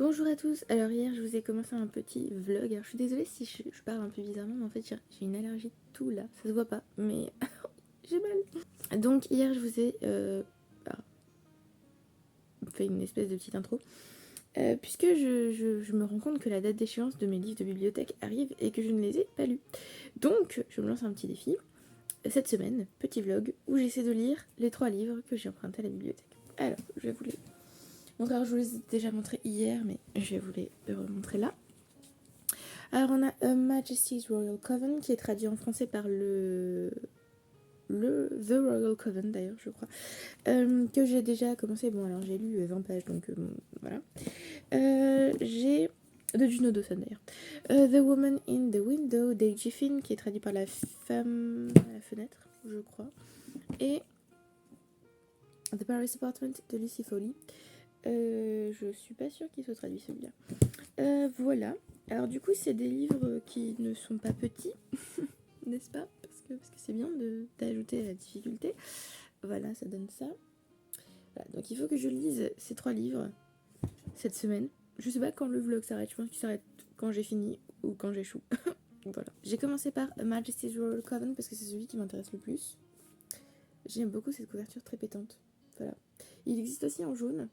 Bonjour à tous, alors hier je vous ai commencé un petit vlog, alors je suis désolée si je parle un peu bizarrement, mais en fait j'ai une allergie de tout là, ça se voit pas, mais j'ai mal. Donc hier je vous ai fait une espèce de petite intro, puisque je me rends compte que la date d'échéance de mes livres de bibliothèque arrive et que je ne les ai pas lus. Donc je me lance un petit défi, cette semaine, petit vlog, où j'essaie de lire les 3 livres que j'ai empruntés à la bibliothèque. Alors je vais vous les... Donc alors je vous les ai déjà montrés hier, mais je vais vous les remontrer là. Alors on a A Majesty's Royal Coven qui est traduit en français par The Royal Coven d'ailleurs je crois, que j'ai déjà commencé. Bon alors j'ai lu 20 pages donc bon, voilà. J'ai de Juno Dawson d'ailleurs. The Woman in the Window d'A.J. Finn qui est traduit par La Femme à la fenêtre je crois, et The Paris Apartment de Lucy Foley. Je suis pas sûre qu'il soit traduit celui-là. Voilà. Alors du coup c'est des livres qui ne sont pas petits, n'est-ce pas, parce que c'est bien d'ajouter la difficulté. Voilà, ça donne ça. Voilà, donc il faut que je lise ces 3 livres cette semaine. Je sais pas quand le vlog s'arrête, je pense qu'il s'arrête quand j'ai fini ou quand j'échoue. Voilà. J'ai commencé par A Majesty's Royal Coven parce que c'est celui qui m'intéresse le plus. J'aime beaucoup cette couverture très pétante. Voilà. Il existe aussi en jaune.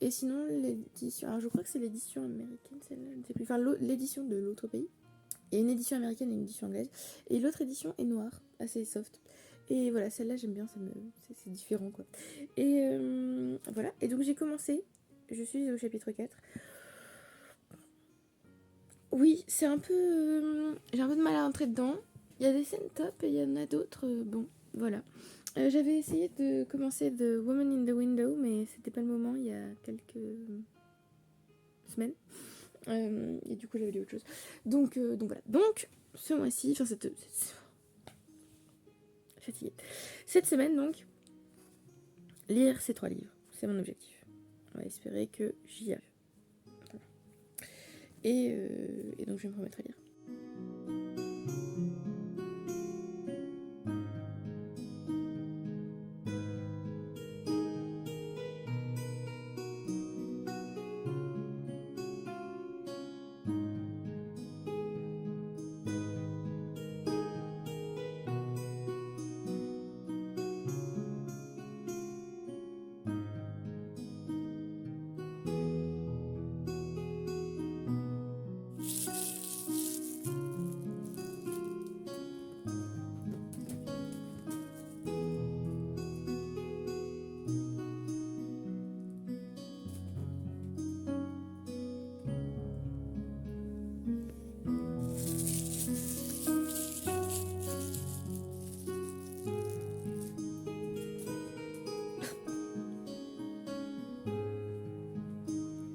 Et sinon, l'édition... Alors, je crois que c'est l'édition américaine, celle-là, je ne sais plus. Enfin, l'édition de l'autre pays. Il y a une édition américaine et une édition anglaise. Et l'autre édition est noire, assez soft. Et voilà, celle-là, j'aime bien, c'est différent, quoi. Et voilà. Et donc, j'ai commencé. Je suis au chapitre 4. Oui, c'est un peu... j'ai un peu de mal à rentrer dedans. Il y a des scènes top et il y en a d'autres... bon, voilà. J'avais essayé de commencer The Woman in the Window, mais c'était pas le moment, il y a quelques semaines. Et du coup, j'avais lu autre chose. Donc voilà. Donc, ce mois-ci, enfin, fatiguée. Cette semaine, donc, lire ces 3 livres. C'est mon objectif. On va espérer que j'y arrive. Voilà. Et donc, je vais me remettre à lire.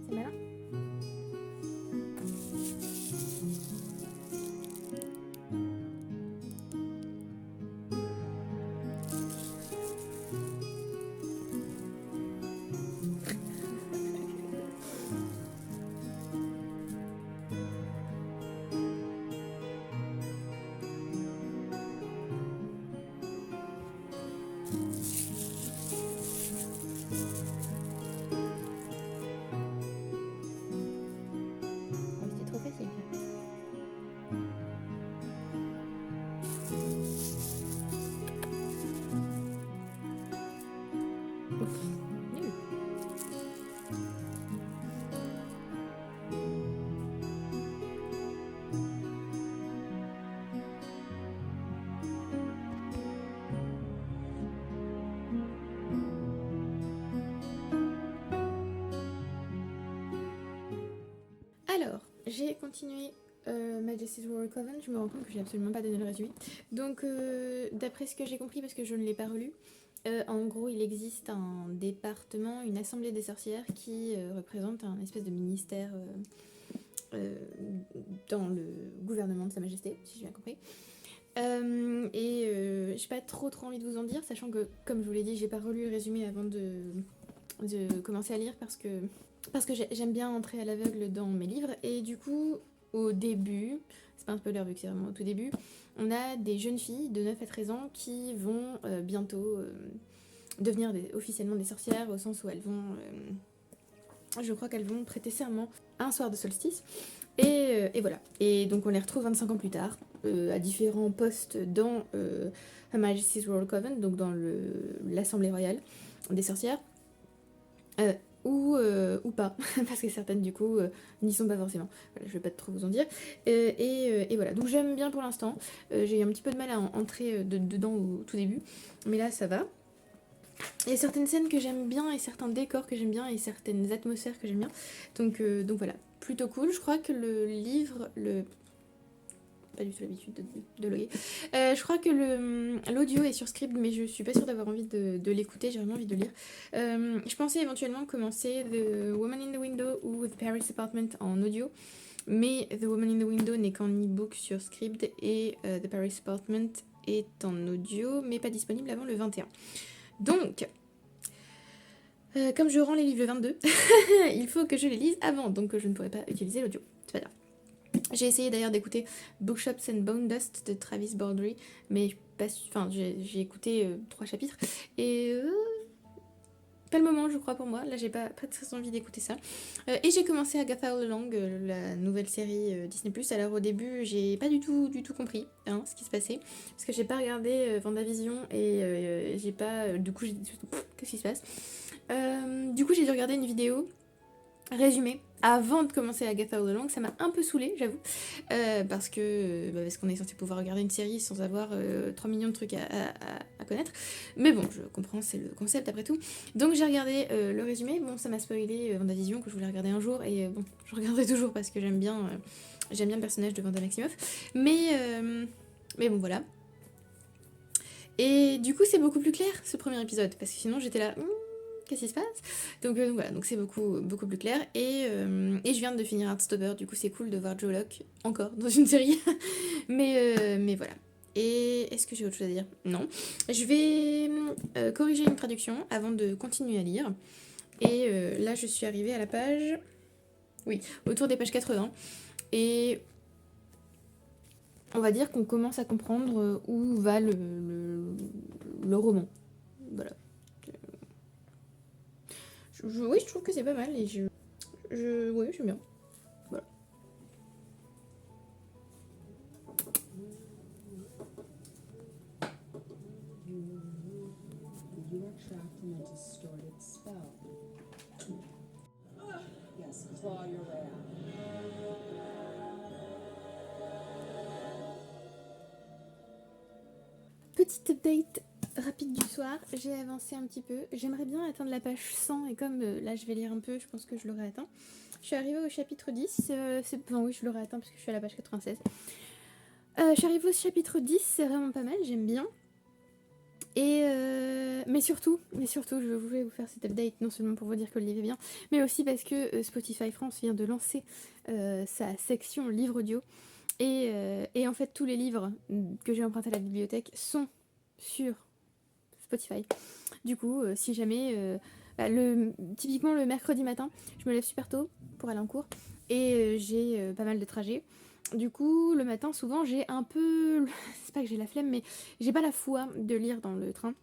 C'est malin. Oh, c'était trop facile. Ouf, nul. Alors, j'ai continué Majesty's Royal Coven. Je me rends compte que j'ai absolument pas donné le résumé. Donc, d'après ce que j'ai compris, parce que je ne l'ai pas relu, en gros, il existe un département, une assemblée des sorcières qui représente un espèce de ministère dans le gouvernement de Sa Majesté, si j'ai bien compris. J'ai pas trop envie de vous en dire, sachant que, comme je vous l'ai dit, j'ai pas relu le résumé avant de commencer à lire parce que j'aime bien entrer à l'aveugle dans mes livres. Et du coup, au début, c'est pas un spoiler vu que c'est vraiment au tout début, on a des jeunes filles de 9 à 13 ans qui vont bientôt devenir officiellement des sorcières, au sens où elles vont je crois qu'elles vont prêter serment un soir de solstice. Et voilà. Et donc on les retrouve 25 ans plus tard, à différents postes dans Her Majesty's Royal Coven, donc dans l'Assemblée royale des sorcières. Ou pas, parce que certaines du coup n'y sont pas forcément. Voilà, je vais pas trop vous en dire. Et voilà, donc j'aime bien pour l'instant. J'ai eu un petit peu de mal à entrer dedans au tout début, mais là ça va. Il y a certaines scènes que j'aime bien, et certains décors que j'aime bien, et certaines atmosphères que j'aime bien. Donc voilà, plutôt cool. Je crois que le livre, pas du tout l'habitude de loguer. Je crois que l'audio est sur Scribd, mais je suis pas sûre d'avoir envie de l'écouter, j'ai vraiment envie de lire. Je pensais éventuellement commencer The Woman in the Window ou The Paris Apartment en audio, mais The Woman in the Window n'est qu'en e-book sur Scribd et The Paris Apartment est en audio, mais pas disponible avant le 21. Donc, comme je rends les livres le 22, il faut que je les lise avant, donc je ne pourrai pas utiliser l'audio. C'est pas grave. J'ai essayé d'ailleurs d'écouter Bookshops and Bone Dust de Travis Baldry, mais j'ai écouté 3 chapitres et pas le moment je crois pour moi, là j'ai pas très envie d'écouter ça. Et j'ai commencé Agatha All Along, la nouvelle série Disney+. Alors au début j'ai pas du tout compris ce qui se passait, parce que j'ai pas regardé Vendavision et j'ai pas... du coup j'ai dit qu'est-ce qui se passe. Du coup j'ai dû regarder une vidéo résumé avant de commencer Agatha All Along. Ça m'a un peu saoulée, j'avoue, parce qu'on est censé pouvoir regarder une série sans avoir 3 millions de trucs à connaître, mais bon, je comprends, c'est le concept après tout. Donc j'ai regardé le résumé. Bon, ça m'a spoilé Vendavision que je voulais regarder un jour, et bon, je regarderai toujours parce que j'aime bien le personnage de Vanda Maximoff, mais bon, voilà. Et du coup c'est beaucoup plus clair ce premier épisode, parce que sinon j'étais là qu'est-ce qui se passe. Donc voilà, donc c'est beaucoup plus clair. Et je viens de finir Heartstopper, du coup c'est cool de voir Joe Locke encore dans une série. mais voilà. Et est-ce que j'ai autre chose à dire? Non. Je vais corriger une traduction avant de continuer à lire. Et là je suis arrivée à la page... Oui, autour des pages 80. Et on va dire qu'on commence à comprendre où va le roman. Voilà. Oui, je trouve que c'est pas mal et oui, j'aime bien. Voilà. Petite update rapide du soir, j'ai avancé un petit peu. J'aimerais bien atteindre la page 100 et comme là je vais lire un peu, je pense que je l'aurai atteint. Je suis arrivée au chapitre 10, oui je l'aurai atteint parce que je suis à la page 96. Je suis arrivée au chapitre 10, c'est vraiment pas mal, j'aime bien. Mais surtout, je voulais vous faire cette update non seulement pour vous dire que le livre est bien, mais aussi parce que Spotify France vient de lancer sa section livre audio. Et en fait, tous les livres que j'ai empruntés à la bibliothèque sont sur Spotify. Du coup, si jamais... typiquement le mercredi matin, je me lève super tôt pour aller en cours et j'ai pas mal de trajets. Du coup, le matin, souvent, j'ai un peu... C'est pas que j'ai la flemme, mais j'ai pas la foi de lire dans le train.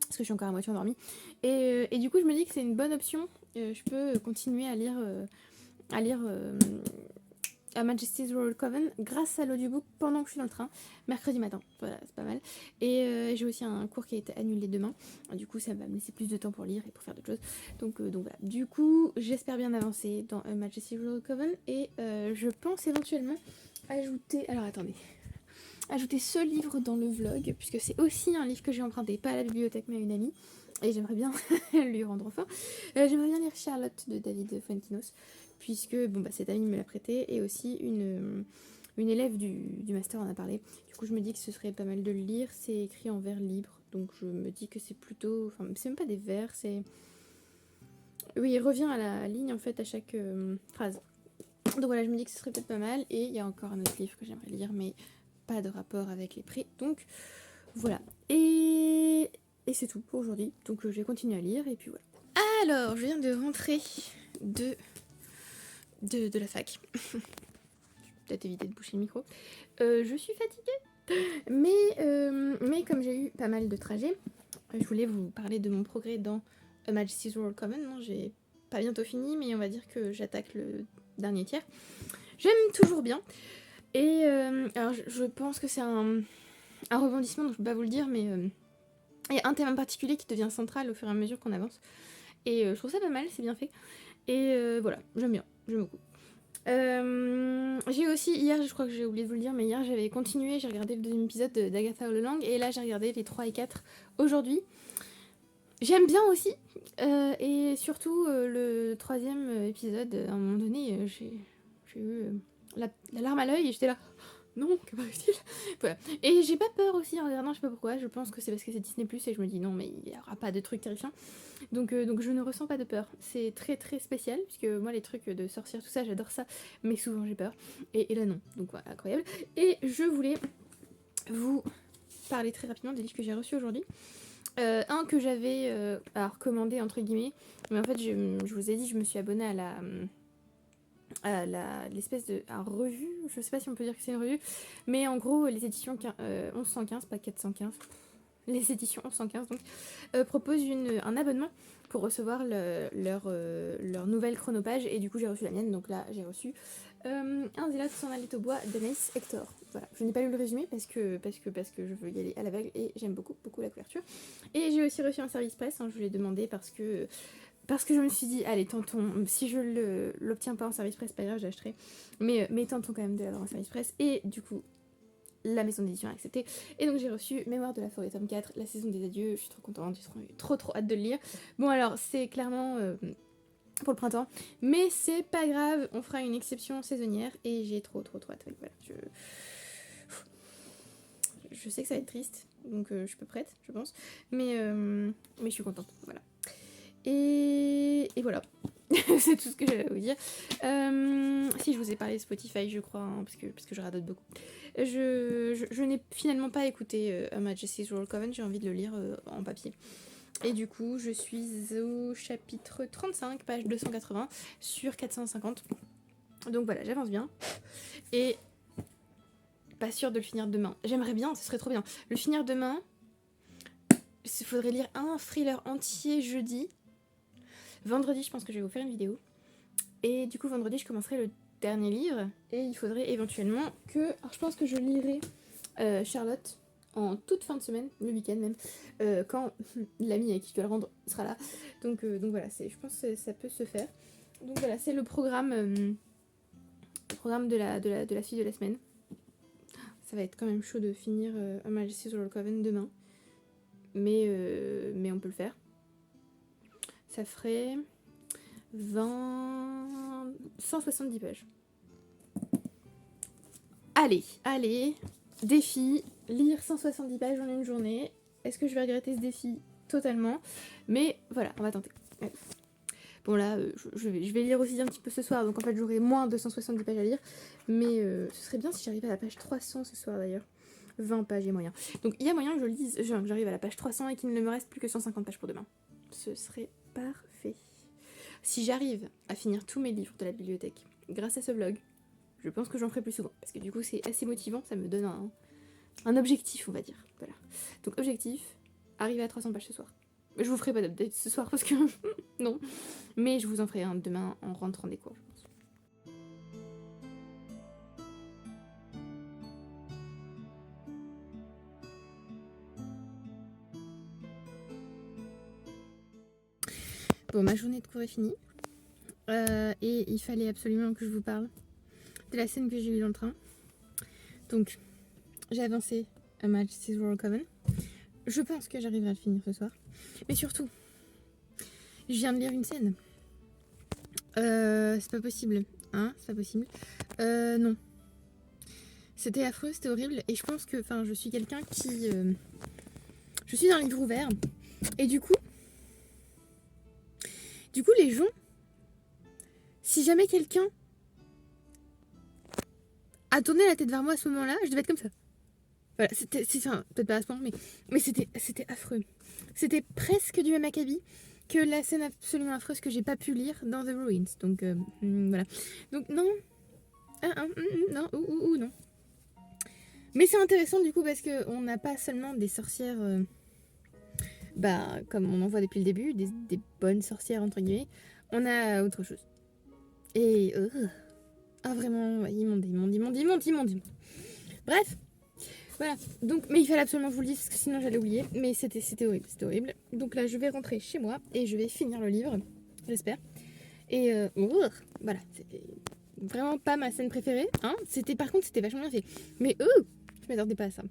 Parce que je suis encore à moitié endormie. Et du coup, je me dis que c'est une bonne option. Je peux continuer à lire... Her Majesty's Royal Coven grâce à l'audiobook pendant que je suis dans le train, mercredi matin. Voilà, c'est pas mal. Et j'ai aussi un cours qui a été annulé demain. Du coup, ça va me laisser plus de temps pour lire et pour faire d'autres choses. Donc voilà. Du coup, j'espère bien avancer dans Her Majesty's Royal Coven. Et je pense éventuellement ajouter... Alors attendez. Ajouter ce livre dans le vlog, puisque c'est aussi un livre que j'ai emprunté, pas à la bibliothèque, mais à une amie. Et j'aimerais bien lui rendre enfin. J'aimerais bien lire Charlotte de David Fuenkinos, puisque cette amie me l'a prêté, et aussi une élève du master en a parlé. Du coup, je me dis que ce serait pas mal de le lire. C'est écrit en vers libre, donc je me dis que c'est plutôt... Enfin, c'est même pas des vers, c'est... Oui, il revient à la ligne, en fait, à chaque phrase. Donc voilà, je me dis que ce serait peut-être pas mal. Et il y a encore un autre livre que j'aimerais lire, mais pas de rapport avec les prix. Donc voilà. Et c'est tout pour aujourd'hui. Donc je vais continuer à lire, et puis voilà. Alors, je viens de rentrer de la fac. Je vais peut-être éviter de boucher le micro. Je suis fatiguée. Mais comme j'ai eu pas mal de trajets, je voulais vous parler de mon progrès dans A Majesty's Royal Coven. Non, j'ai pas bientôt fini, mais on va dire que j'attaque le dernier tiers. J'aime toujours bien. Et alors je pense que c'est un rebondissement, donc je peux pas vous le dire, mais il y a un thème en particulier qui devient central au fur et à mesure qu'on avance. Et je trouve ça pas mal, c'est bien fait. Et voilà, j'aime bien, j'aime beaucoup. J'ai aussi, hier, je crois que j'ai oublié de vous le dire, mais hier j'avais continué, j'ai regardé le deuxième épisode d'Agatha All Along, et là j'ai regardé les 3 et 4 aujourd'hui. J'aime bien aussi, et surtout le 3e épisode, à un moment donné, j'ai eu la larme à l'œil et j'étais là, non, que m'arrive-t-il? Voilà. Et j'ai pas peur aussi en regardant, je sais pas pourquoi, je pense que c'est parce que c'est Disney+, et je me dis non, mais il y aura pas de trucs terrifiants. Donc je ne ressens pas de peur. C'est très très spécial, puisque moi les trucs de sorcière, tout ça, j'adore ça, mais souvent j'ai peur. Et là non, donc voilà, incroyable. Et je voulais vous parler très rapidement des livres que j'ai reçus aujourd'hui. Un que j'avais recommandé entre guillemets, mais en fait je vous ai dit, je me suis abonnée à l'espèce de revue, je sais pas si on peut dire que c'est une revue, mais en gros les éditions 1115, pas 415, les éditions 1115 donc, proposent un abonnement pour recevoir leur nouvelle chronophage, et du coup j'ai reçu la mienne, donc là j'ai reçu un Zélote s'en allait au bois d'Anaïs Hector. Voilà, je n'ai pas lu le résumé parce que je veux y aller à l'aveugle et j'aime beaucoup la couverture. Et j'ai aussi reçu un service presse, je vous l'ai demandé parce que je me suis dit, allez, tentons, si je l'obtiens pas en service presse, pas grave, j'achèterai. Mais tentons quand même de l'avoir en service presse. Et du coup, la maison d'édition a accepté. Et donc j'ai reçu Mémoire de la forêt tome 4, la saison des adieux. Je suis trop contente, j'ai trop hâte de le lire. Bon alors, c'est clairement pour le printemps. Mais c'est pas grave, on fera une exception saisonnière. Et j'ai trop hâte. Voilà, je sais que ça va être triste. Donc je suis pas prête, je pense. Mais je suis contente, voilà. Et voilà, c'est tout ce que j'allais vous dire. Si je vous ai parlé de Spotify, je crois, parce que je radote beaucoup. Je n'ai finalement pas écouté A Majesty's Royal Coven, j'ai envie de le lire en papier. Et du coup, je suis au chapitre 35, page 280, sur 450. Donc voilà, j'avance bien. Et pas sûre de le finir demain. J'aimerais bien, ce serait trop bien. Le finir demain, il faudrait lire un thriller entier jeudi. Vendredi, je pense que je vais vous faire une vidéo. Et du coup, vendredi, je commencerai le dernier livre. Et il faudrait éventuellement que... Alors, je pense que je lirai Charlotte en toute fin de semaine, le week-end même, quand l'ami avec qui je dois le rendre sera là. Donc voilà, je pense que ça peut se faire. Donc voilà, c'est le programme de la fille de la semaine. Ça va être quand même chaud de finir A Majesty's Royal Coven demain. Mais on peut le faire. Ça ferait 170 pages. Allez, défi, lire 170 pages en une journée. Est-ce que je vais regretter ce défi? Totalement. Mais voilà, on va tenter. Allez. Bon là, je vais lire aussi un petit peu ce soir, donc en fait j'aurai moins de 170 pages à lire. Mais ce serait bien si j'arrivais à la page 300 ce soir d'ailleurs. 20 pages, il y a moyen. Donc il y a moyen que je lise, que j'arrive à la page 300 et qu'il ne me reste plus que 150 pages pour demain. Ce serait parfait. Si j'arrive à finir tous mes livres de la bibliothèque grâce à ce vlog, je pense que j'en ferai plus souvent. Parce que du coup, c'est assez motivant, ça me donne un objectif, on va dire. Voilà. Donc, objectif, arriver à 300 pages ce soir. Je vous ferai pas d'update ce soir parce que non. Mais je vous en ferai un demain en rentrant des cours, je pense. Bon, ma journée de cours est finie. Et il fallait absolument que je vous parle de la scène que j'ai eue dans le train. Donc, j'ai avancé A Majesty's Royal Coven. Je pense que j'arriverai à le finir ce soir. Mais surtout, je viens de lire une scène. C'est pas possible. Hein, c'est pas possible. Non. C'était affreux, c'était horrible. Et je pense que, je suis quelqu'un qui... je suis un livre ouvert. Et du coup, les gens... Si jamais quelqu'un a tourné la tête vers moi à ce moment-là, je devais être comme ça. Voilà, peut-être pas à ce point, mais c'était affreux. C'était presque du même acabit que la scène absolument affreuse que j'ai pas pu lire dans The Ruins. Donc voilà. Donc non. Non, ou non. Mais c'est intéressant du coup parce qu'on n'a pas seulement des sorcières, comme on en voit depuis le début, des bonnes sorcières entre guillemets. on a autre chose. Et ah vraiment, immonde. Bref, voilà. Donc, mais il fallait absolument que je vous le dise parce que sinon j'allais oublier. Mais c'était horrible. Donc là, je vais rentrer chez moi et je vais finir le livre, j'espère. Et voilà, c'était vraiment pas ma scène préférée. Hein. Par contre, c'était vachement bien fait. Mais je m'attendais pas à ça.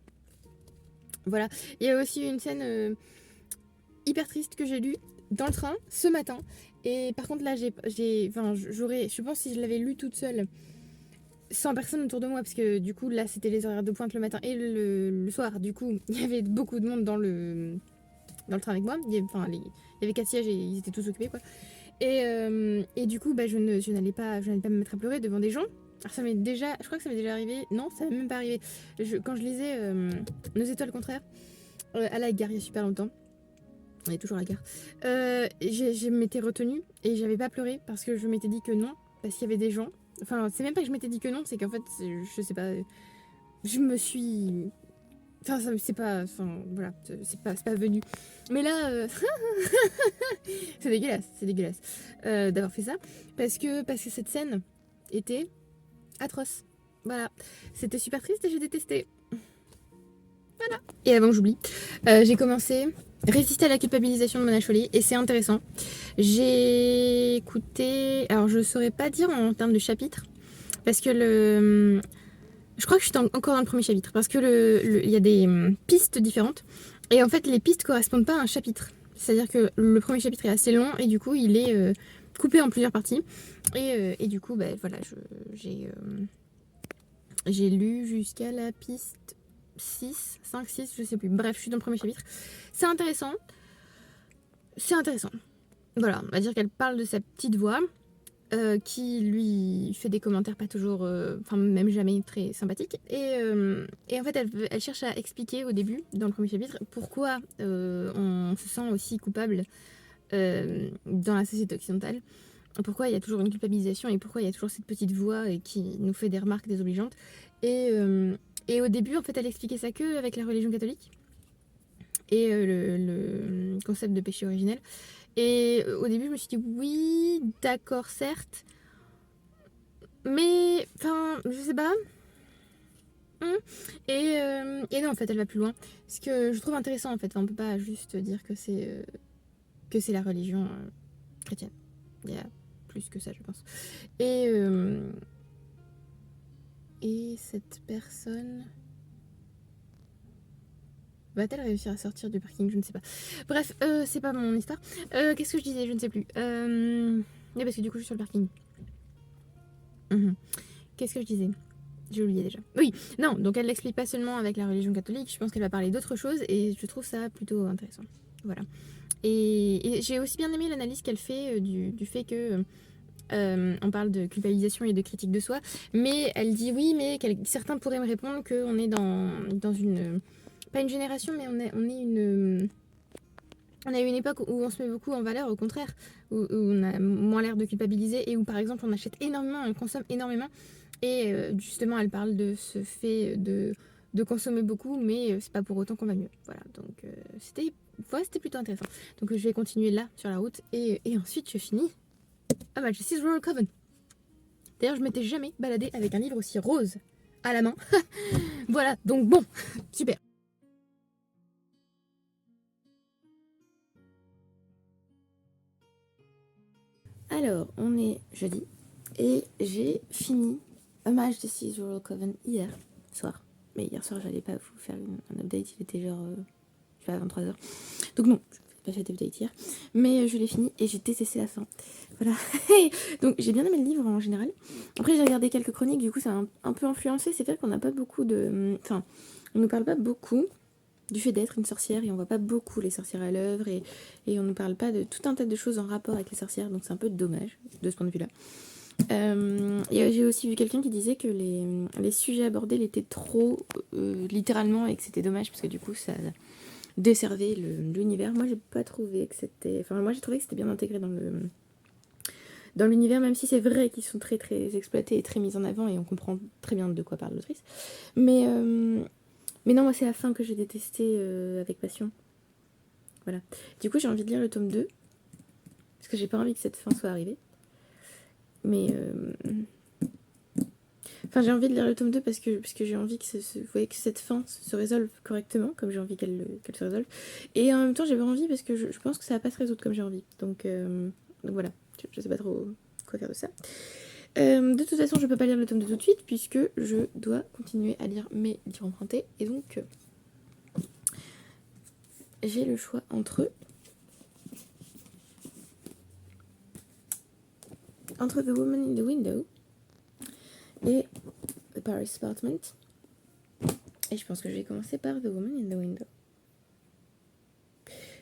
Voilà. Il y a aussi une scène hyper triste que j'ai lue dans le train ce matin. Et par contre là, je pense si je l'avais lu toute seule, sans personne autour de moi, parce que du coup là c'était les horaires de pointe le matin et le soir. Du coup, il y avait beaucoup de monde dans le train avec moi. Il y avait 4 sièges et ils étaient tous occupés quoi. Et du coup, je n'allais pas me mettre à pleurer devant des gens. Alors je crois que ça m'est déjà arrivé. Non, ça m'est même pas arrivé. Quand je lisais Nos étoiles contraires à la gare il y a super longtemps. On est toujours à la gare. Je m'étais retenue et j'avais pas pleuré parce que je m'étais dit que non, parce qu'il y avait des gens. Enfin, c'est même pas que je m'étais dit que non, c'est qu'en fait, je sais pas, je me suis. Enfin, c'est pas. Enfin, voilà, c'est pas venu. Mais là, c'est dégueulasse d'avoir fait ça. Parce que cette scène était atroce. Voilà. C'était super triste et j'ai détesté. Voilà. Et avant que j'oublie, j'ai commencé Résister à la culpabilisation de Mona Chollet et c'est intéressant. J'ai écouté. Alors, je saurais pas dire en termes de chapitre. Parce que je crois que je suis encore dans le premier chapitre. Parce que il y a des pistes différentes. Et en fait, les pistes correspondent pas à un chapitre. C'est-à-dire que le premier chapitre est assez long et du coup, il est coupé en plusieurs parties. Et du coup, voilà, j'ai lu jusqu'à la piste 6, 5, 6, je sais plus. Bref, je suis dans le premier chapitre. C'est intéressant. Voilà, on va dire qu'elle parle de sa petite voix. Qui lui fait des commentaires pas toujours, enfin même jamais très sympathiques. Et en fait, elle cherche à expliquer au début, dans le premier chapitre, pourquoi on se sent aussi coupable dans la société occidentale. Pourquoi il y a toujours une culpabilisation et pourquoi il y a toujours cette petite voix qui nous fait des remarques désobligeantes. Et au début, en fait, elle expliquait ça que avec la religion catholique et le concept de péché originel. Et au début, je me suis dit oui, d'accord, certes. Mais, enfin, je sais pas. Et non, en fait, elle va plus loin. Ce que je trouve intéressant, en fait. Enfin, on peut pas juste dire que c'est la religion chrétienne. Il y a plus que ça, je pense. Et cette personne... Va-t-elle réussir à sortir du parking? Je ne sais pas. Bref, c'est pas mon histoire. Qu'est-ce que je disais? Je ne sais plus. Mais parce que du coup, je suis sur le parking. Qu'est-ce que je disais? J'ai oublié déjà. Oui, non, donc elle l'explique pas seulement avec la religion catholique, je pense qu'elle va parler d'autres choses et je trouve ça plutôt intéressant. Voilà. Et j'ai aussi bien aimé l'analyse qu'elle fait du fait que on parle de culpabilisation et de critique de soi, mais elle dit oui, mais certains pourraient me répondre qu'on est dans une... Pas une génération, mais on a eu une époque où on se met beaucoup en valeur, au contraire, où on a moins l'air de culpabiliser et où par exemple on achète énormément, on consomme énormément. Et justement, elle parle de ce fait de consommer beaucoup, mais c'est pas pour autant qu'on va mieux. Voilà, donc c'était plutôt intéressant. Donc je vais continuer là, sur la route, et ensuite je finis à Majesty's Royal Coven. D'ailleurs, je m'étais jamais baladée avec un livre aussi rose à la main. Voilà, donc bon, super. Alors, on est jeudi, et j'ai fini A Majesty's Royal Coven hier soir. Mais hier soir, j'allais pas vous faire un update, il était genre, je sais pas, à 23h. Donc non, je n'ai pas fait d'update hier. Mais je l'ai fini et j'ai détesté la fin. Voilà. Donc j'ai bien aimé le livre en général. Après, j'ai regardé quelques chroniques, du coup, ça a un peu influencé. C'est vrai qu'on n'a pas beaucoup de... Enfin, on nous parle pas beaucoup du fait d'être une sorcière et on voit pas beaucoup les sorcières à l'œuvre et on nous parle pas de tout un tas de choses en rapport avec les sorcières. Donc c'est un peu dommage de ce point de vue-là. Et j'ai aussi vu quelqu'un qui disait que les sujets abordés l'étaient trop littéralement et que c'était dommage parce que du coup ça desservait l'univers. Moi j'ai pas trouvé que c'était... Enfin moi j'ai trouvé que c'était bien intégré dans l'univers, même si c'est vrai qu'ils sont très très exploités et très mis en avant et on comprend très bien de quoi parle l'autrice. Mais non, moi c'est la fin que j'ai détesté avec passion. Voilà. Du coup j'ai envie de lire le tome 2. parce que j'ai pas envie que cette fin soit arrivée. Mais enfin, j'ai envie de lire le tome 2 parce que j'ai envie que, vous voyez, que cette fin se résolve correctement, comme j'ai envie qu'elle se résolve. Et en même temps, j'ai pas envie parce que je pense que ça va pas se résoudre comme j'ai envie. Donc voilà, je sais pas trop quoi faire de ça. De toute façon, je peux pas lire le tome 2 tout de suite puisque je dois continuer à lire mes livres empruntés. Et donc, j'ai le choix entre The Woman in the Window et The Paris Apartment. Et je pense que je vais commencer par The Woman in the Window.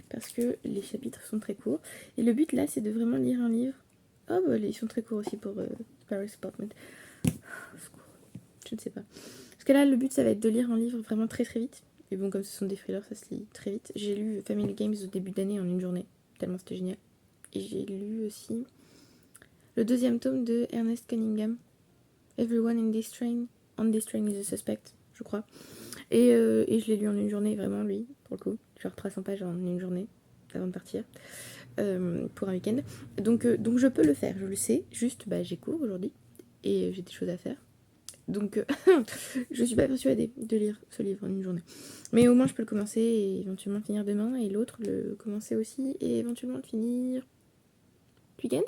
Parce que les chapitres sont très courts. Et le but là, c'est de vraiment lire un livre. Oh, bah, ils sont très courts aussi pour The Paris Apartment. Je ne sais pas. Parce que là, le but, ça va être de lire un livre vraiment très très vite. Et bon, comme ce sont des thrillers, ça se lit très vite. J'ai lu Family Games au début d'année en une journée. Tellement c'était génial. Et j'ai lu aussi le 2e tome de Ernest Cunningham. Everyone on this train is a suspect, je crois. Et je l'ai lu en une journée, vraiment, lui, pour le coup. Genre 300 pages en une journée, avant de partir, pour un week-end. Donc je peux le faire, je le sais. Juste, j'ai cours aujourd'hui, et j'ai des choses à faire. Donc je suis pas persuadée de lire ce livre en une journée. Mais au moins, je peux le commencer et éventuellement le finir demain. Et l'autre, le commencer aussi, et éventuellement le finir ce week-end.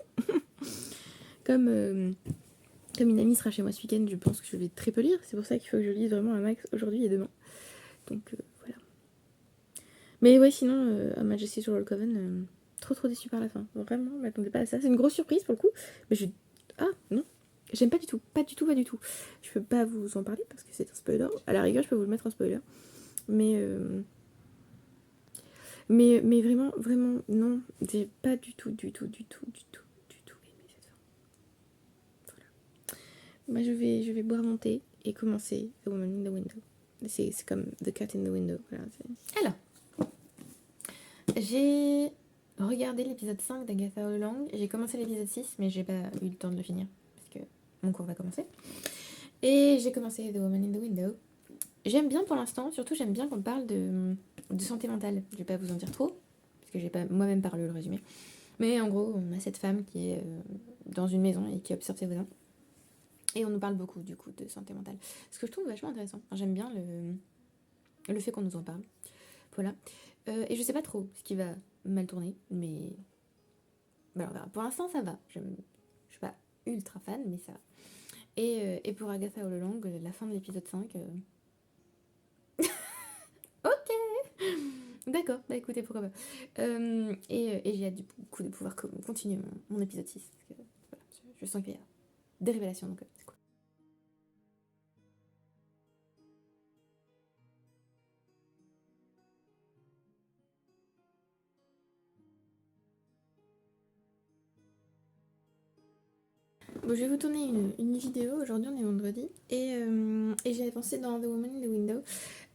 Comme une amie sera chez moi ce week-end, je pense que je vais très peu lire. C'est pour ça qu'il faut que je lise vraiment un max aujourd'hui et demain. Donc voilà. Mais ouais, sinon, à Majesty sur Roll Coven, trop déçue par la fin. Vraiment, je m'attendais pas à ça. C'est une grosse surprise pour le coup. Mais ah non, j'aime pas du tout. Pas du tout. Je peux pas vous en parler parce que c'est un spoiler. À la rigueur, je peux vous le mettre en spoiler. Mais vraiment, non. J'ai pas du tout aimé cette fin. Voilà. Je vais boire mon thé et commencer The Woman in the Window. C'est comme The Cat in the Window. Voilà, alors, j'ai regardé l'épisode 5 d'Agatha All Along. J'ai commencé l'épisode 6, mais j'ai pas eu le temps de le finir parce que mon cours va commencer. Et j'ai commencé The Woman in the Window. J'aime bien pour l'instant, surtout j'aime bien qu'on parle de santé mentale. Je vais pas vous en dire trop, parce que j'ai pas moi-même parlé le résumé. Mais en gros, on a cette femme qui est dans une maison et qui observe ses voisins. Et on nous parle beaucoup du coup de santé mentale. Ce que je trouve vachement intéressant. Enfin, j'aime bien le fait qu'on nous en parle. Voilà. Et je sais pas trop ce qui va mal tourner, mais on verra. Pour l'instant, ça va. Je suis pas ultra fan, mais ça va. Et pour Agatha All Along, la fin de l'épisode 5... Ok. D'accord, écoutez, pourquoi pas. Et j'ai hâte du coup de pouvoir continuer mon épisode 6. Parce que, voilà, je sens qu'il y a des révélations, donc c'est cool. Bon, je vais vous tourner une vidéo. Aujourd'hui, on est vendredi. Et j'ai pensé dans The Woman in the Window.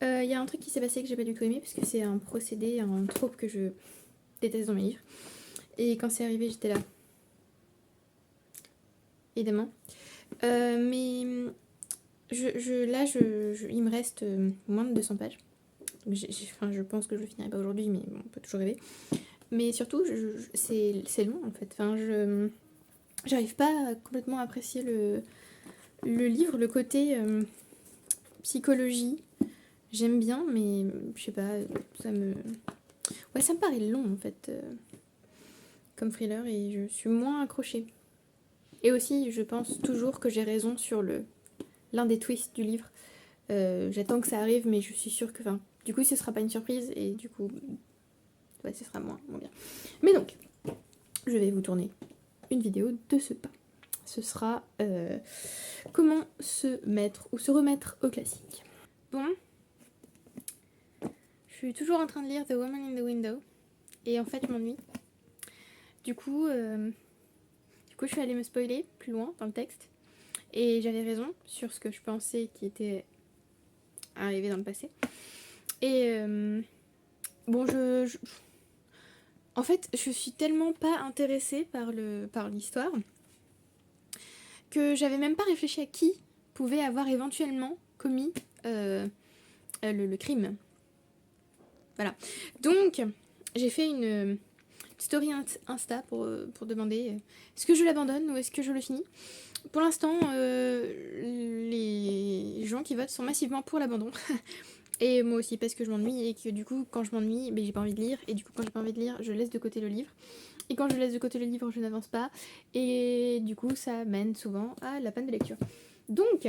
Il y a un truc qui s'est passé que j'ai pas du tout aimé, parce que c'est un procédé, un trope que je déteste dans mes livres. Et quand c'est arrivé, j'étais là. Évidemment. Mais là, il me reste moins de 200 pages. Donc je pense que je le finirai pas aujourd'hui, mais bon, on peut toujours rêver. Mais surtout, c'est long en fait. Enfin, j'arrive pas à complètement apprécier le livre, le côté psychologie. J'aime bien, mais je sais pas, ça me paraît long en fait, comme thriller, et je suis moins accrochée. Et aussi, je pense toujours que j'ai raison sur l'un des twists du livre. J'attends que ça arrive, mais je suis sûre que... Enfin, du coup, ce sera pas une surprise, et du coup, ce sera moins bien. Mais donc, je vais vous tourner une vidéo de ce pas. Ce sera comment se mettre ou se remettre au classique. Bon, je suis toujours en train de lire The Woman in the Window, et en fait, je m'ennuie. Du coup, je suis allée me spoiler plus loin dans le texte, et j'avais raison sur ce que je pensais qui était arrivé dans le passé. Et bon, en fait, je suis tellement pas intéressée par l'histoire que j'avais même pas réfléchi à qui pouvait avoir éventuellement commis le crime. Voilà. Donc, j'ai fait une story Insta pour demander est-ce que je l'abandonne ou est-ce que je le finis. Pour l'instant, les gens qui votent sont massivement pour l'abandon. Et moi aussi parce que je m'ennuie et que du coup quand je m'ennuie, j'ai pas envie de lire. Et du coup quand j'ai pas envie de lire, je laisse de côté le livre. Et quand je laisse de côté le livre, je n'avance pas. Et du coup ça mène souvent à la panne de lecture. Donc,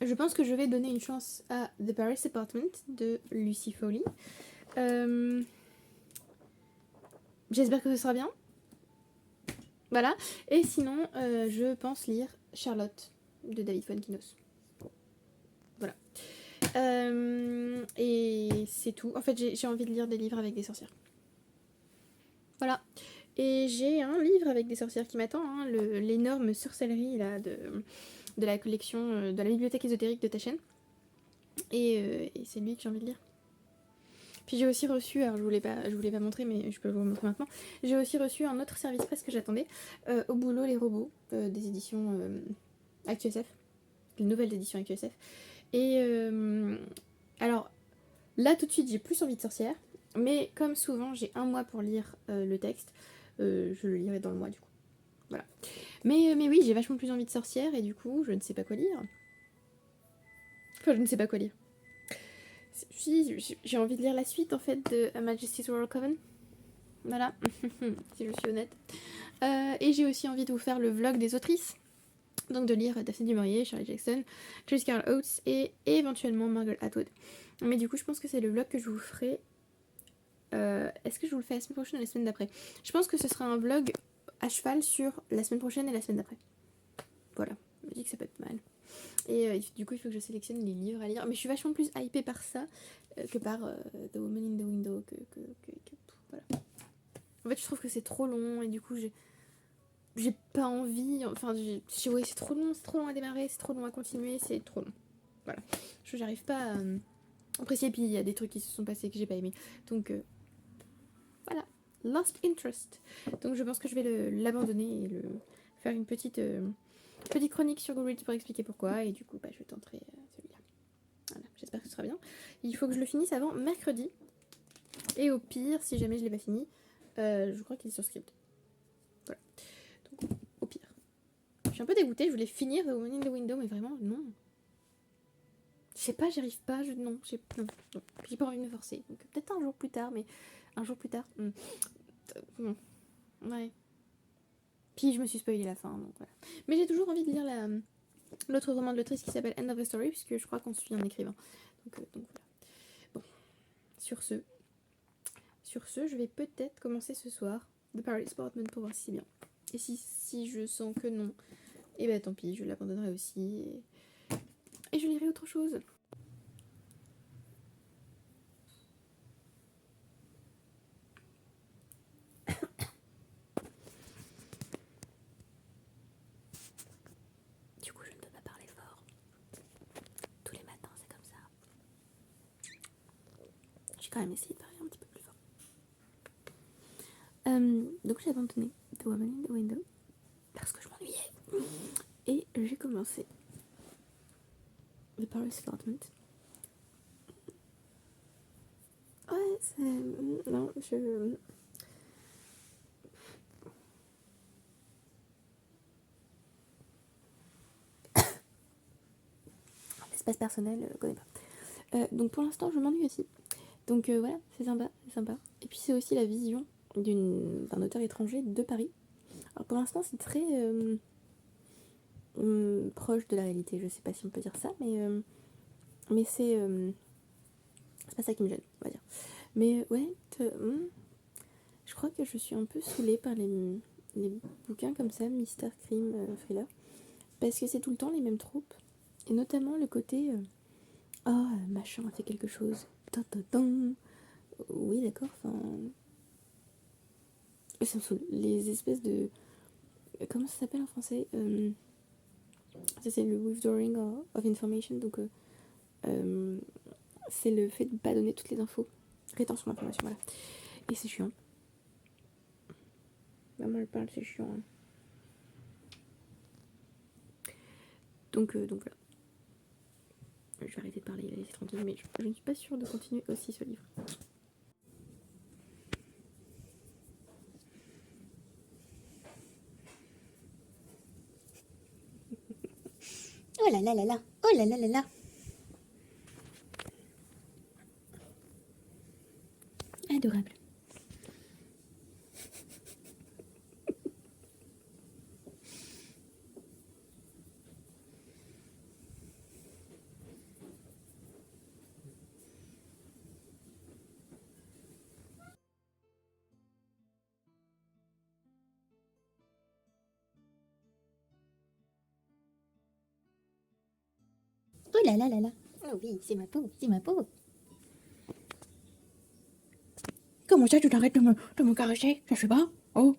je pense que je vais donner une chance à The Paris Apartment de Lucy Foley. J'espère que ce sera bien. Voilà. Et sinon, je pense lire Charlotte de David Fuenkinos. Voilà. Et c'est tout. En fait, j'ai envie de lire des livres avec des sorcières. Voilà. Et j'ai un livre avec des sorcières qui m'attend, hein, l'énorme sorcellerie là, de la collection de la bibliothèque ésotérique de ta chaîne. Et c'est lui que j'ai envie de lire. Puis j'ai aussi reçu, alors je voulais pas montrer, mais je peux vous le montrer maintenant. J'ai aussi reçu un autre service presse que j'attendais, Au boulot les robots, des éditions ActuSF, les nouvelles éditions ActuSF. Et alors là tout de suite j'ai plus envie de sorcière, mais comme souvent j'ai un mois pour lire le texte, je le lirai dans le mois du coup. Voilà. Mais oui, j'ai vachement plus envie de sorcière et du coup je ne sais pas quoi lire. Enfin, je ne sais pas quoi lire. J'ai envie de lire la suite en fait de A Majesty's Royal Coven. Voilà, si je suis honnête. Et j'ai aussi envie de vous faire le vlog des autrices. Donc de lire Daphne du Maurier, Shirley Jackson, Joyce Carol Oates et éventuellement Margaret Atwood. Mais du coup, je pense que c'est le vlog que je vous ferai. Est-ce que je vous le fais la semaine prochaine ou la semaine d'après? Je pense que ce sera un vlog à cheval sur la semaine prochaine et la semaine d'après. Voilà, je me dis que ça peut être mal. Et du coup, il faut que je sélectionne les livres à lire. Mais je suis vachement plus hypée par ça que par The Woman in the Window. Voilà. En fait, je trouve que c'est trop long et du coup, j'ai pas envie. Enfin, ouais, c'est trop long à démarrer, c'est trop long à continuer, c'est trop long. Voilà. J'arrive pas à apprécier. Puis il y a des trucs qui se sont passés que j'ai pas aimé. Donc, voilà. Lost Interest. Donc, je pense que je vais l'abandonner et faire une petite chronique sur Goodreads pour expliquer pourquoi. Et du coup, je tenterai celui-là. Voilà, j'espère que ce sera bien. Il faut que je le finisse avant mercredi. Et au pire, si jamais je l'ai pas fini, je crois qu'il est sur Scribd. Voilà. Donc, au pire. Je suis un peu dégoûtée, je voulais finir The Woman in the Window, mais vraiment, non. Je sais pas, j'y arrive pas, non. J'ai pas envie de me forcer. Donc peut-être un jour plus tard, mais un jour plus tard. Ouais. Puis je me suis spoilé la fin, donc voilà. Mais j'ai toujours envie de lire l'autre roman de l'autrice qui s'appelle End of the Story, puisque je crois qu'on suit un écrivain. Donc voilà. Bon. Sur ce, je vais peut-être commencer ce soir The Paris Apartment pour voir si c'est bien. Et si je sens que non, et tant pis, je l'abandonnerai aussi. Et je lirai autre chose. Du coup, je ne peux pas parler fort. Tous les matins, c'est comme ça. J'ai quand même essayé de parler un petit peu plus fort. Donc j'ai abandonné The Woman in the Window parce que je m'ennuyais. Et j'ai commencé The Paris Apartment. Ouais, c'est... Non, Espace personnel, je connais pas. Donc pour l'instant, je m'ennuie aussi. Donc voilà, c'est sympa. Et puis c'est aussi la vision d'un auteur étranger de Paris. Alors pour l'instant, c'est très proche de la réalité. Je sais pas si on peut dire ça, mais c'est pas ça qui me gêne, on va dire. Mais ouais, je crois que je suis un peu saoulée par les bouquins comme ça, Mystère, Crime, Thriller. Parce que c'est tout le temps les mêmes troupes. Et notamment le côté machin a fait quelque chose. Oui, d'accord, enfin. Ça me saoule. Les espèces de. Comment ça s'appelle en français Ça, c'est le withdrawing of information. Donc, c'est le fait de ne pas donner toutes les infos. Rétention d'information, voilà. Et c'est chiant. Maman, elle parle, c'est chiant. Hein. Donc voilà. Je vais arrêter de parler, il a laissé tranquille, mais je ne suis pas sûre de continuer aussi ce livre. Oh là là là là. Oh là là là là. Adorable. Oh là là là là. Oh oui, c'est ma peau, c'est ma peau. Comment ça, tu t'arrêtes de me caresser? Ça se fait pas? Oh.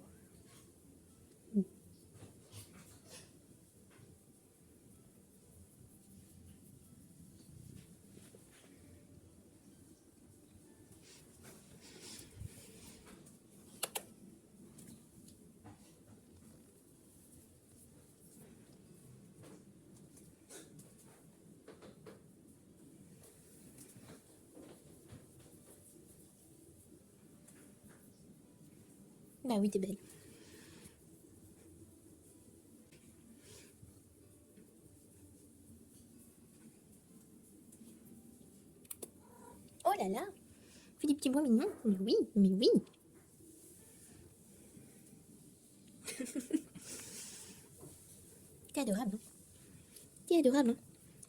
Bah oui, t'es belle. Oh là là. Fais des petits bons mignons. Mais oui, mais oui. T'es adorable, hein. T'es adorable, hein.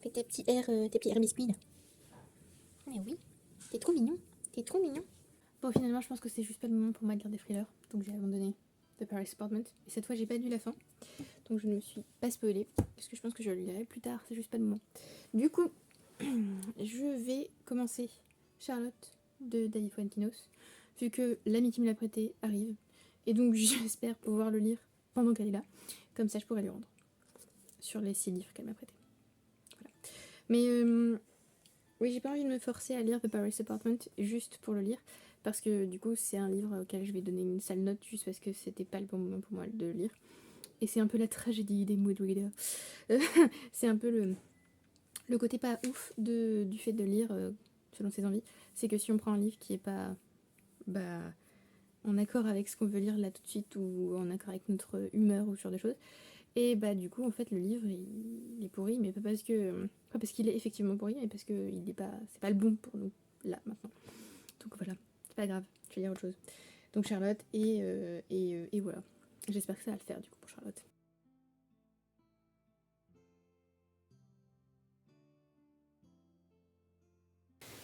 Fais tes petits airs biscuits, là. Mais oui. T'es trop mignon. T'es trop mignon. Bon, finalement, je pense que c'est juste pas le moment pour moi de lire des thrillers, donc j'ai abandonné The Paris Apartment. Et cette fois, j'ai pas lu la fin, donc je ne me suis pas spoilée, parce que je pense que je le lirai plus tard, c'est juste pas le moment. Du coup, je vais commencer Charlotte de David Fuenkinos, vu que l'ami qui me l'a prêté arrive, et donc j'espère pouvoir le lire pendant qu'elle est là, comme ça je pourrai lui rendre sur les 6 livres qu'elle m'a prêtés. Voilà. Mais oui, j'ai pas envie de me forcer à lire The Paris Apartment juste pour le lire, parce que du coup c'est un livre auquel je vais donner une sale note juste parce que c'était pas le bon moment pour moi de le lire. Et c'est un peu la tragédie des mood readers. C'est un peu le côté pas ouf du fait de lire selon ses envies. C'est que si on prend un livre qui est pas bah, en accord avec ce qu'on veut lire là tout de suite ou en accord avec notre humeur ou ce genre de choses, et bah du coup en fait le livre il est pourri, mais pas parce qu'il est effectivement pourri, mais parce que il est pas, c'est pas le bon pour nous là maintenant. Donc voilà, c'est pas grave, je vais lire autre chose. Donc Charlotte et voilà. J'espère que ça va le faire du coup pour Charlotte.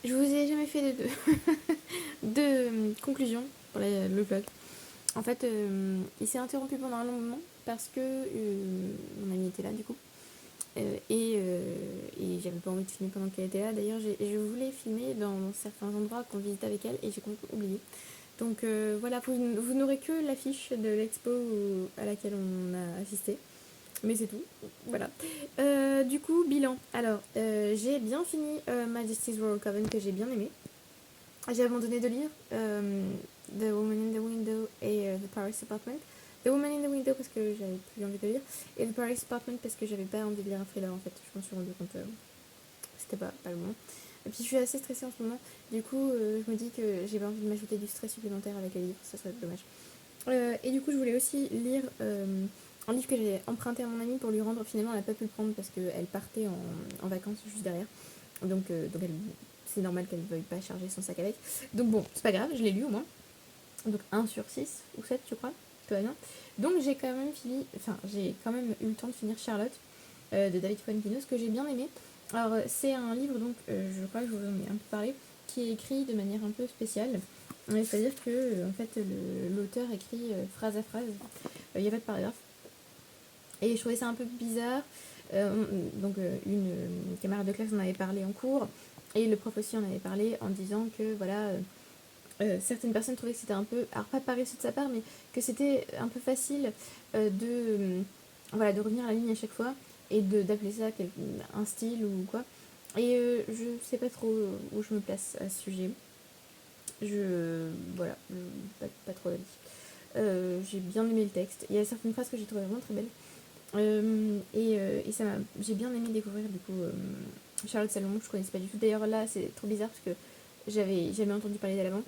Je vous ai jamais fait de conclusion pour le vlog. En fait, il s'est interrompu pendant un long moment parce que mon amie était là du coup. Et j'avais pas envie de filmer pendant qu'elle était là. D'ailleurs, je voulais filmer dans certains endroits qu'on visitait avec elle et j'ai complètement oublié. Donc voilà, vous n'aurez que l'affiche de l'expo à laquelle on a assisté. Mais c'est tout. Voilà. Du coup, bilan. Alors, j'ai bien fini Majesty's Royal Coven que j'ai bien aimé. J'ai abandonné de lire The Woman in the Window et The Paris Apartment. The Woman in the Window parce que j'avais plus envie de lire. Et The Paris Apartment parce que j'avais pas envie de lire un thriller en fait. Je m'en suis rendu compte. C'était pas le moment. Et puis je suis assez stressée en ce moment. Du coup, je me dis que j'ai pas envie de m'ajouter du stress supplémentaire avec les livres. Ça serait dommage. Et du coup, je voulais aussi lire un livre que j'ai emprunté à mon amie pour lui rendre. Finalement, elle n'a pas pu le prendre parce qu'elle partait en vacances juste derrière. Donc c'est normal qu'elle ne veuille pas charger son sac avec. Donc bon, c'est pas grave, je l'ai lu au moins. Donc 1 sur 6 ou 7, je crois. Tout va bien. Donc j'ai quand même eu le temps de finir Charlotte de David Fuenkinos que j'ai bien aimé. Alors c'est un livre, donc je crois que je vous en ai un peu parlé, qui est écrit de manière un peu spéciale. C'est-à-dire que en fait l'auteur écrit phrase à phrase, il n'y a pas de paragraphe. Et je trouvais ça un peu bizarre. Donc une camarade de classe en avait parlé en cours et le prof aussi en avait parlé en disant que voilà, certaines personnes trouvaient que c'était un peu, alors pas paresseux de sa part, mais que c'était un peu facile voilà, de revenir à la ligne à chaque fois et d'appeler ça un style ou quoi. Et je sais pas trop où je me place à ce sujet. Voilà, pas trop d'avis. J'ai bien aimé le texte. Il y a certaines phrases que j'ai trouvées vraiment très belles. Et j'ai bien aimé découvrir du coup Charlotte Salomon, que je connaissais pas du tout. D'ailleurs là c'est trop bizarre parce que j'avais jamais entendu parler d'elle avant.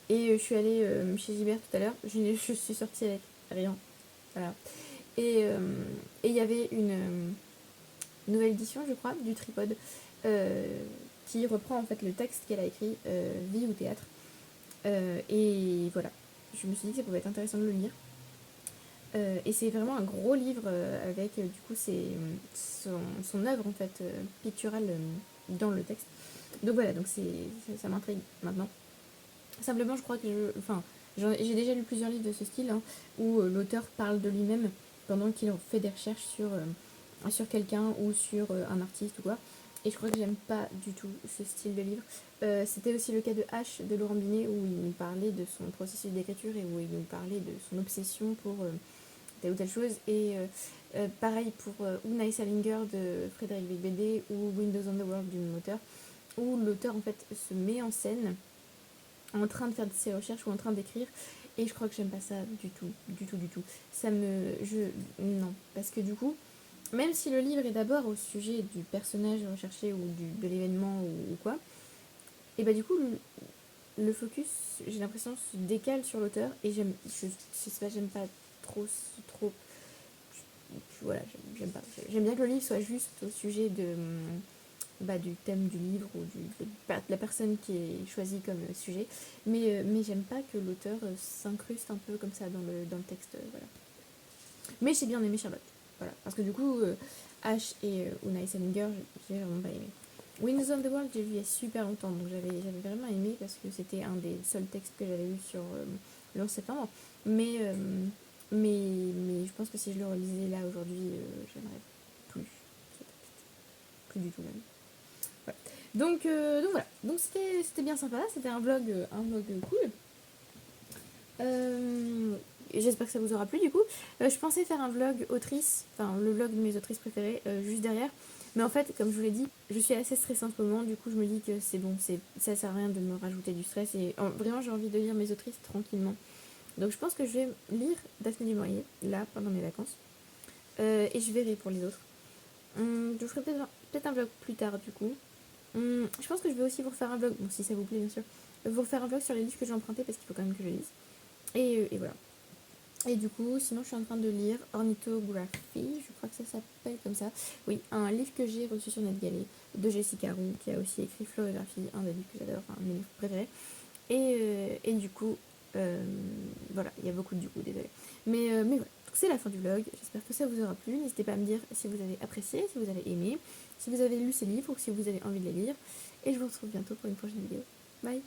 Et je suis allée chez Gilbert tout à l'heure, je suis sortie avec rien. Voilà. Et il y avait nouvelle édition, je crois, du Tripode, qui reprend en fait le texte qu'elle a écrit, Vie ou théâtre. Et voilà, je me suis dit que ça pouvait être intéressant de le lire. Et c'est vraiment un gros livre avec du coup son œuvre en fait picturale dans le texte. Donc voilà, donc ça m'intrigue maintenant. Simplement, je crois que j'ai déjà lu plusieurs livres de ce style hein, où l'auteur parle de lui-même pendant qu'il fait des recherches sur quelqu'un ou sur un artiste ou quoi. Et je crois que j'aime pas du tout ce style de livre. C'était aussi le cas de H de Laurent Binet où il nous parlait de son processus d'écriture et où il nous parlait de son obsession pour telle ou telle chose. Et pareil pour Unai Salinger de Frédéric Beigbeder ou Windows on the World du même auteur, où l'auteur en fait se met en scène en train de faire ses recherches ou en train d'écrire. Et je crois que j'aime pas ça du tout, du tout, du tout. Non, parce que du coup, même si le livre est d'abord au sujet du personnage recherché ou de l'événement ou quoi, et bah du coup, le focus, j'ai l'impression, se décale sur l'auteur et je sais pas, j'aime pas trop, voilà, j'aime pas. J'aime bien que le livre soit juste au sujet du thème du livre ou de la personne qui est choisie comme sujet, mais j'aime pas que l'auteur s'incruste un peu comme ça dans le texte, voilà. Mais j'ai bien aimé Charlotte, voilà, parce que du coup, Ash et Unai Salinger, j'ai vraiment pas aimé. Windows on the World, j'ai lu il y a super longtemps, donc j'avais vraiment aimé parce que c'était un des seuls textes que j'avais lu sur le 11 septembre. Mais, euh, mais je pense que si je le relisais là aujourd'hui, j'aimerais plus ce texte. Plus du tout même. Voilà. Donc voilà, donc c'était bien sympa, c'était un vlog cool. J'espère que ça vous aura plu du coup. Je pensais faire un vlog autrice, enfin le vlog de mes autrices préférées juste derrière. Mais en fait, comme je vous l'ai dit, je suis assez stressée en ce moment, du coup je me dis que c'est bon, ça sert à rien de me rajouter du stress. Et vraiment j'ai envie de lire mes autrices tranquillement. Donc je pense que je vais lire Daphné du Maurier, là, pendant mes vacances. Et je verrai pour les autres. Je vous ferai peut-être un vlog plus tard du coup. Je pense que je vais aussi vous refaire un vlog, bon si ça vous plaît bien sûr, vous refaire un vlog sur les livres que j'ai empruntés parce qu'il faut quand même que je lise. Et voilà. Et du coup, sinon je suis en train de lire Ornithography, je crois que ça s'appelle comme ça. Oui, un livre que j'ai reçu sur NetGalley de Jessica Roux, qui a aussi écrit Florégraphie, un des livres que j'adore, enfin mes livres préférés. Et du coup, voilà, il y a beaucoup de du coup, désolé. Mais voilà, donc c'est la fin du vlog, j'espère que ça vous aura plu. N'hésitez pas à me dire si vous avez apprécié, si vous avez aimé, si vous avez lu ces livres ou si vous avez envie de les lire. Et je vous retrouve bientôt pour une prochaine vidéo. Bye!